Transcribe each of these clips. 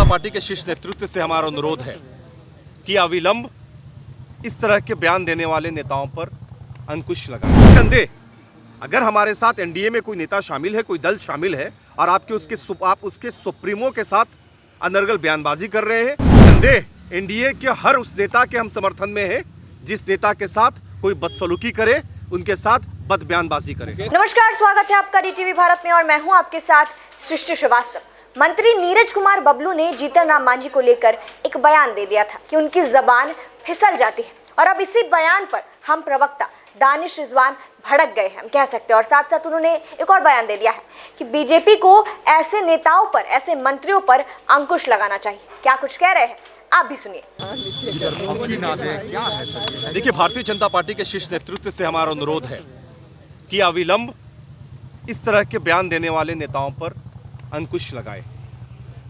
जनता party के शीर्ष नेतृत्व से हमारा अनुरोध है कि अविलंब इस तरह के बयान देने वाले नेताओं पर अंकुश लगाएं। निसंदेह अगर हमारे साथ एनडीए में कोई नेता शामिल है, कोई दल शामिल है और आप उसके सुप्रीमो के साथ अनर्गल बयानबाजी कर रहे हैं, निसंदेह एनडीए के हर उस नेता के हम समर्थन में हैं जिस नेता के साथ कोई बदसलूकी करे, उनके साथ बद बयानबाजी करे। नमस्कार, स्वागत है आपका डीटीवी भारत में और मैं हूं आपके साथ सृष्टि श्रीवास्तव। मंत्री नीरज कुमार बबलू ने जीतन राम मांझी को लेकर एक बयान दे दिया था कि उनकी जबान फिसल जाती है और अब इसी बयान पर हम प्रवक्ता दानिश रिजवान भड़क गए हैं, हम कह सकते हैं। और साथ साथ उन्होंने एक और बयान दे दिया है कि बीजेपी को ऐसे नेताओं पर, ऐसे मंत्रियों पर अंकुश लगाना चाहिए। क्या कुछ कह रहे हैं आप भी सुनिए। देखिए, भारतीय जनता पार्टी के शीर्ष नेतृत्व से हमारा अनुरोध है कि अविलंब इस तरह के बयान देने वाले नेताओं पर अंकुश लगाए।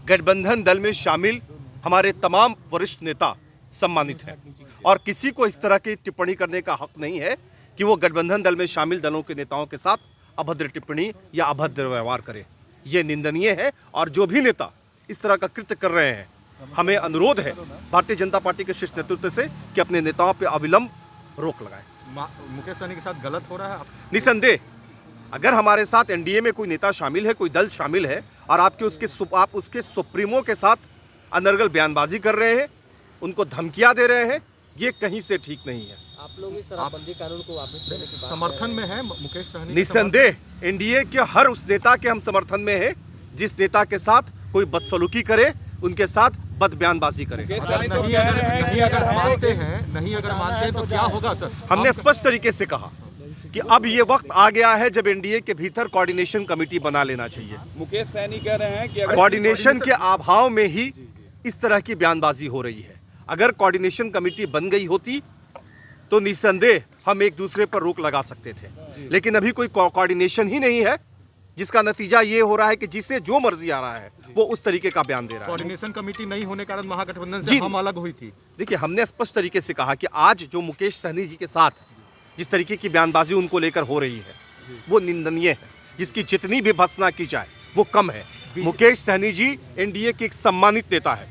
गठबंधन दल में शामिल हमारे तमाम वरिष्ठ नेता सम्मानित हैं और किसी को इस तरह की टिप्पणी करने का हक नहीं है कि वो गठबंधन दल में शामिल दलों के नेताओं के साथ अभद्र टिप्पणी या अभद्र व्यवहार करे। ये निंदनीय है और जो भी नेता इस तरह का कृत्य कर रहे हैं, हमें अनुरोध है भारतीय जनता पार्टी के शीर्ष नेतृत्व से कि अपने नेताओं पर अविलंब रोक लगाए। मुकेश सहनी के साथ गलत हो रहा है। निसंदेह अगर हमारे साथ एनडीए में कोई नेता शामिल है, कोई दल शामिल है और आप उसके सुप्रीमो के साथ अनर्गल बयानबाजी कर रहे हैं, उनको धमकियां दे रहे हैं, ये कहीं से ठीक नहीं है। आप लोग इस शराबबंदी कानून को वापस लेने की समर्थन में है मुकेश सहनी? निसंदेह एनडीए के हर उस नेता के हम समर्थन में हैं जिस नेता के साथ कोई बदसलूकी करे, उनके साथ बद बयानबाजी करे। नहीं अगर मानते हैं तो क्या होगा सर? हमने स्पष्ट तरीके से कहा कि अब ये वक्त आ गया है जब एनडीए के भीतर कोऑर्डिनेशन कमेटी बना लेना चाहिए। मुकेश सहनी कह रहे हैं कि कोऑर्डिनेशन के अभाव में ही इस तरह की बयानबाजी हो रही है। अगर कोऑर्डिनेशन कमेटी बन गई होती तो निसंदेह हम एक दूसरे पर रोक लगा सकते थे, लेकिन अभी कोई कोऑर्डिनेशन ही नहीं है, जिसका नतीजा ये हो रहा है कि जिसे जो मर्जी आ रहा है वो उस तरीके का बयान दे रहा है। कोऑर्डिनेशन कमेटी नहीं होने के कारण महागठबंधन से हम अलग हुई थी। देखिए, हमने स्पष्ट तरीके से कहा कि आज जो मुकेश सहनी जी के साथ जिस तरीके की बयानबाजी उनको लेकर हो रही है वो निंदनीय है, जिसकी जितनी भी भर्त्सना की जाए वो कम है। मुकेश सहनी जी एनडीए के एक सम्मानित नेता है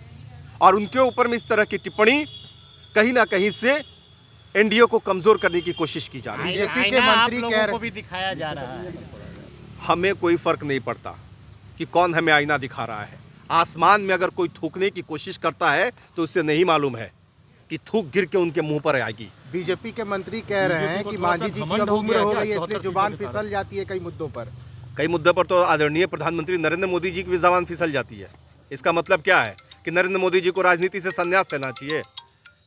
और उनके ऊपर में इस तरह की टिप्पणी कहीं ना कहीं से एनडीए को कमजोर करने की कोशिश की जा रही है। बीजेपी के मंत्री कह रहे हैं, भी दिखाया जा रहा है। हमें कोई फर्क नहीं पड़ता कि कौन हमें आईना दिखा रहा है। आसमान में अगर कोई थूकने की कोशिश करता है तो उससे नहीं मालूम है कि थूक गिर के उनके मुंह पर आएगी। बीजेपी के मंत्री कह रहे हैं कि मांझी जी की अब उम्र हो गई है, इसलिए जुबान फिसल जाती है कई मुद्दों पर। कई मुद्दों पर तो आदरणीय प्रधानमंत्री नरेंद्र मोदी जी की भी जुबान फिसल जाती है। इसका मतलब क्या है कि नरेंद्र मोदी जी को राजनीति से संन्यास लेना चाहिए।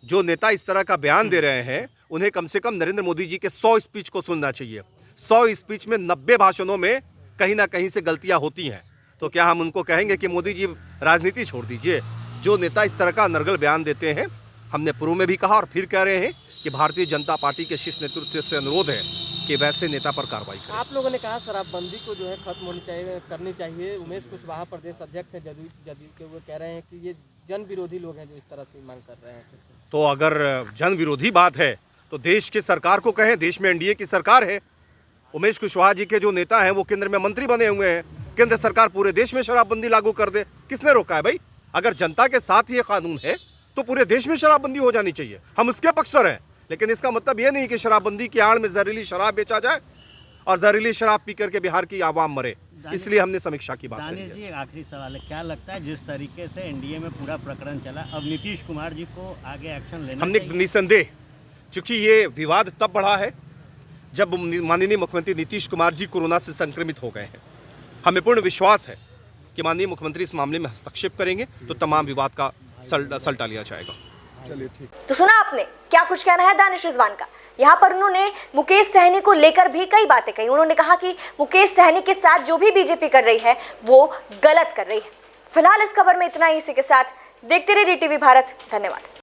जो नेता इस तरह का बयान दे रहे हैं उन्हें कम से कम नरेंद्र मोदी जी के 100 स्पीच को सुनना चाहिए। 100 स्पीच में 90 भाषणों में कहीं ना कहीं से गलतियां होती हैं। तो क्या हम उनको कहेंगे कि मोदी जी राजनीति छोड़ दीजिए? जो नेता इस तरह का अनर्गल बयान देते हैं, हमने पूर्व में भी कहा और फिर कह रहे हैं कि भारतीय जनता पार्टी के शीर्ष नेतृत्व से अनुरोध है कि वैसे नेता पर कार्रवाई करें। आप लोगों ने कहा शराबबंदी को जो है खत्म होनी चाहिए, करनी चाहिए। उमेश कुशवाहा प्रदेश अध्यक्ष है जदयू के, वो कह रहे हैं कि ये जन विरोधी लोग हैं जो इस तरह से मांग कर रहे हैं। तो अगर जन विरोधी बात है तो देश की सरकार को कहें, देश में एनडीए की सरकार है। उमेश कुशवाहा जी के जो नेता हैं वो केंद्र में मंत्री बने हुए हैं। केंद्र सरकार पूरे देश में शराबबंदी लागू कर दे, किसने रोका है भाई? अगर जनता के साथ ये कानून है तो पूरे देश में शराबबंदी हो जानी चाहिए। हम उसके पक्षधर हैं, लेकिन इसका मतलब ये नहीं कि शराबबंदी की आड़ में जहरीली शराब बेचा जाए और जहरीली शराब पीकर के बिहार की आवाम मरे। इसलिए हमने समीक्षा की बात करी है। जी, एक आखिरी सवाल है, क्या लगता है जिस तरीके से एनडीए में पूरा प्रकरण चला, अब नीतीश कुमार जी को आगे एक्शन लेना हमने चाहिए? निसंदेह, चूंकि ये विवाद तब बढ़ा है जब माननीय मुख्यमंत्री नीतीश कुमार जी कोरोना से संक्रमित हो गए हैं। हमें पूर्ण विश्वास है कि माननीय मुख्यमंत्री इस मामले में हस्तक्षेप करेंगे तो तमाम विवाद का सल्टा लिया जाएगा। चलिए ठीक। तो सुना आपने क्या कुछ कहना है दानिश रिजवान का। यहाँ पर उन्होंने मुकेश सहनी को लेकर भी कई बातें कही। उन्होंने कहा कि मुकेश सहनी के साथ जो भी बीजेपी कर रही है वो गलत कर रही है। फिलहाल इस खबर में इतना ही। इसी के साथ देखते रहिए डीटीवी भारत। धन्यवाद।